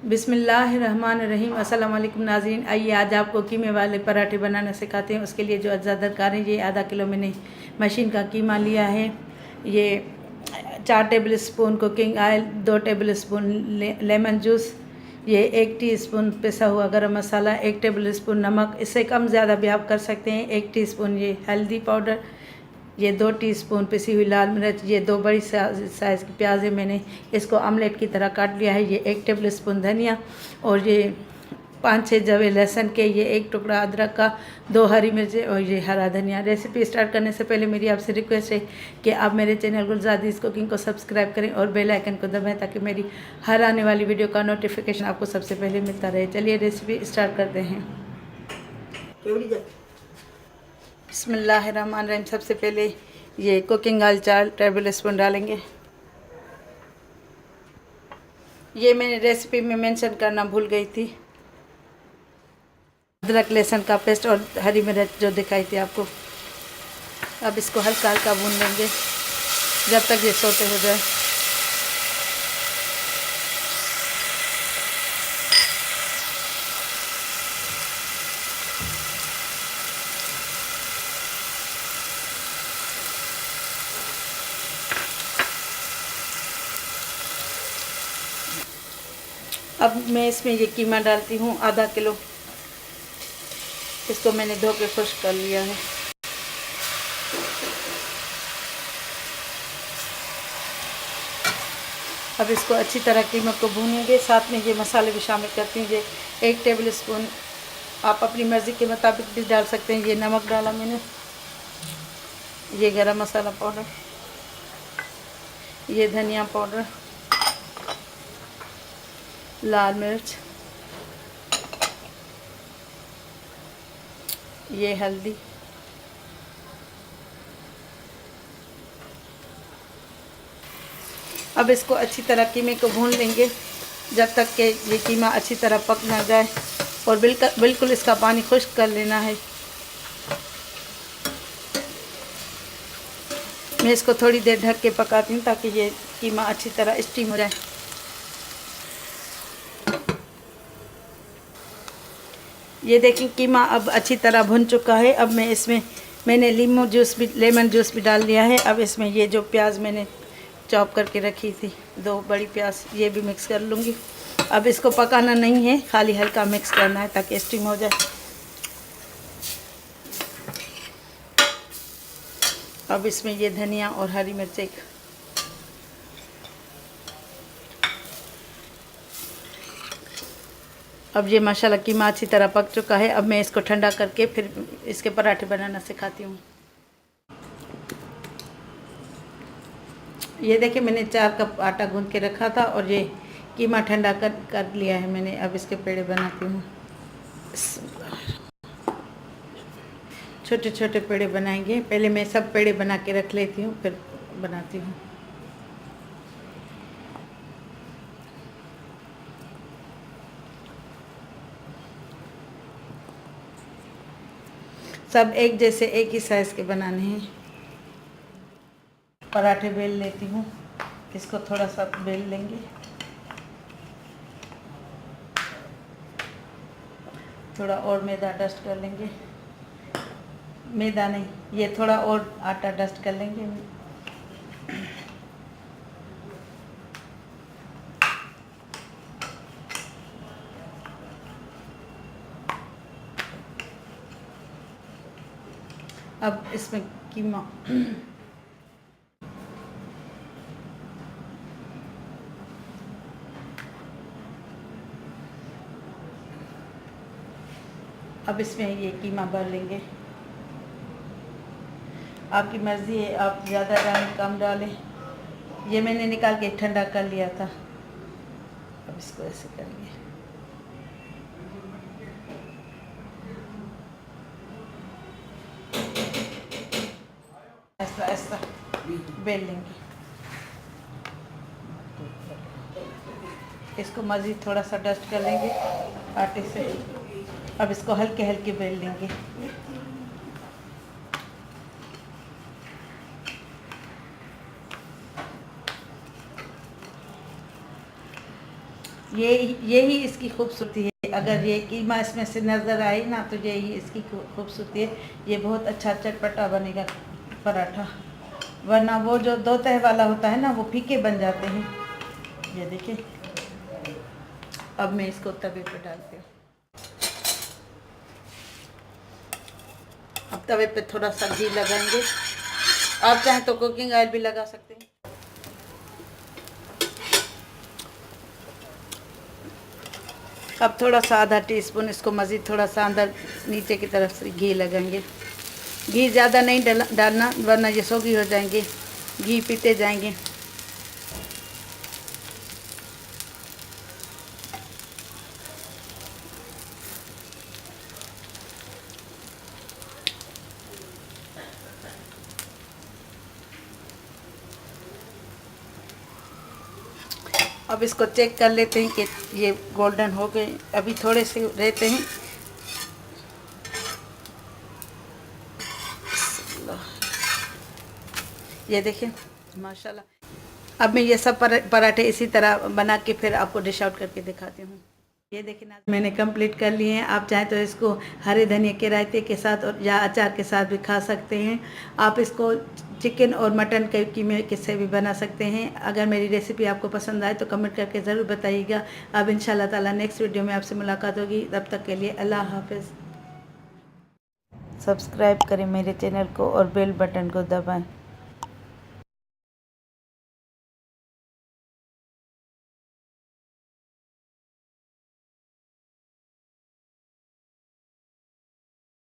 बिस्मिल्लाहिर्रहमानिर्रहीम। अस्सलाम वालेकुम नाज़रीन। आइए आज आपको कीमे वाले पराठे बनाना सिखाते हैं। उसके लिए जो अज्जा दरकार है, ये आधा किलो मैंने मशीन का कीमा लिया है। ये 4 table spoon cooking oil, 2 table spoon lemon juice, ये 1 टीस्पून पिसा हुआ गरम मसाला, 1 टेबल स्पून नमक, इससे कम ज़्यादा भी आप कर सकते हैं। 1 टीस्पून ये हल्दी पाउडर, ये 2 टीस्पून पिसी हुई लाल मिर्च, ये 2 बड़ी साइज़ की प्याज है, मैंने इसको आमलेट की तरह काट लिया है। ये 1 टेबल स्पून धनिया और ये 5-6 जवे लहसुन के, ये 1 टुकड़ा अदरक का, 2 हरी मिर्चें और ये हरा धनिया। रेसिपी स्टार्ट करने से पहले मेरी आपसे रिक्वेस्ट है कि आप मेरे चैनल गुलजादीज़ कुकिंग को सब्सक्राइब करें और बेल आइकन को दबाएं ताकि मेरी हर आने वाली वीडियो का नोटिफिकेशन आपको सबसे पहले मिलता रहे। चलिए रेसिपी स्टार्ट करते हैं। बिस्मिल्लाहिर्रहमानिर्रहीम। सबसे पहले ये कुकिंग ऑयल 4 टेबल स्पून डालेंगे। ये मैंने रेसिपी में मेंशन करना भूल गई थी। अदरक लहसुन का पेस्ट और हरी मिर्च जो दिखाई थी आपको। अब इसको हल्का हल्का भून लेंगे जब तक ये सोते हो जाए। अब मैं इसमें ये कीमा डालती हूँ, आधा किलो। इसको मैंने धो के खुश्क कर लिया है। अब इसको अच्छी तरह कीमा को भूनेंगे। साथ में ये मसाले भी शामिल करती हूँ। ये 1 टेबल स्पून आप अपनी मर्ज़ी के मुताबिक भी डाल सकते हैं। ये नमक डाला मैंने, ये गरम मसाला पाउडर, ये धनिया पाउडर, लाल मिर्च, ये हल्दी, अब इसको अच्छी तरह कीमे को भून लेंगे जब तक कि ये कीमा अच्छी तरह पक ना जाए और बिल्कुल इसका पानी खुश्क कर लेना है। मैं इसको थोड़ी देर ढक के पकाती हूँ ताकि ये कीमा अच्छी तरह स्टीम हो जाए। ये देखें कीमा अब अच्छी तरह भुन चुका है। अब मैं इसमें मैंने लेमन जूस भी डाल दिया है। अब इसमें ये जो प्याज मैंने चॉप करके रखी थी, 2 बड़ी प्याज, ये भी मिक्स कर लूँगी। अब इसको पकाना नहीं है, खाली हल्का मिक्स करना है ताकि स्टीम हो जाए। अब इसमें ये धनिया और हरी मिर्च अब ये माशाल्लाह कीमा अच्छी तरह पक चुका है। अब मैं इसको ठंडा करके फिर इसके पराठे बनाना सिखाती हूँ। ये देखिए मैंने 4 कप आटा गूंद के रखा था और ये कीमा ठंडा कर लिया है मैंने। अब इसके पेड़े बनाती हूँ। छोटे छोटे पेड़े बनाएंगे। पहले मैं सब पेड़े बना के रख लेती हूँ, फिर बनाती हूँ। सब एक जैसे एक ही साइज़ के बनाने हैं। पराठे बेल लेती हूँ। इसको थोड़ा सा बेल लेंगे, थोड़ा और मैदा डस्ट कर लेंगे। मैदा नहीं, ये थोड़ा और आटा डस्ट कर लेंगे। अब इसमें कीमा अब इसमें ये कीमा भर लेंगे। आपकी मर्ज़ी है, आप ज़्यादा डालें कम डालें। ये मैंने निकाल के ठंडा कर लिया था। अब इसको ऐसे करेंगे। ऐसा ऐसा बेल लेंगे। इसको मज़ीद थोड़ा सा डस्ट कर लेंगे आटे से। अब इसको हल्के हल्के बेल लेंगे। यही इसकी खूबसूरती है। अगर ये कीमा इसमें से नज़र आए ना तो यही इसकी खूबसूरती है। ये बहुत अच्छा चटपटा बनेगा पराठा, वरना वो जो दो तह वाला होता है ना वो फीके बन जाते हैं। ये देखिए, अब मैं इसको तवे पे डालती हूँ। अब तवे पे थोड़ा सा घी लगाएंगे, आप चाहें तो कुकिंग ऑयल भी लगा सकते हैं। अब थोड़ा सा आधा टीस्पून इसको मज़ीद थोड़ा सा अंदर नीचे की तरफ से घी लगाएंगे। घी ज़्यादा नहीं डालना, वरना ये सोगी हो जाएंगे, घी पीते जाएंगे। अब इसको चेक कर लेते हैं कि ये गोल्डन हो गए। अभी थोड़े से रहते हैं। ये देखिए माशाल्लाह। अब मैं ये सब पराठे इसी तरह बना के फिर आपको डिश आउट करके दिखाती हूँ। ये देखिए ना, मैंने कंप्लीट कर लिए हैं। आप चाहें तो इसको हरे धनिया के रायते के साथ और या अचार के साथ भी खा सकते हैं। आप इसको चिकन और मटन के कीमे के से भी बना सकते हैं। अगर मेरी रेसिपी आपको पसंद आए तो कमेंट करके ज़रूर बताइएगा। अब इंशाल्लाह ताला नेक्स्ट वीडियो में आपसे मुलाकात होगी। तब तक के लिए अल्लाह हाफ़िज़। सब्सक्राइब करें मेरे चैनल को और बेल बटन को दबाएँ।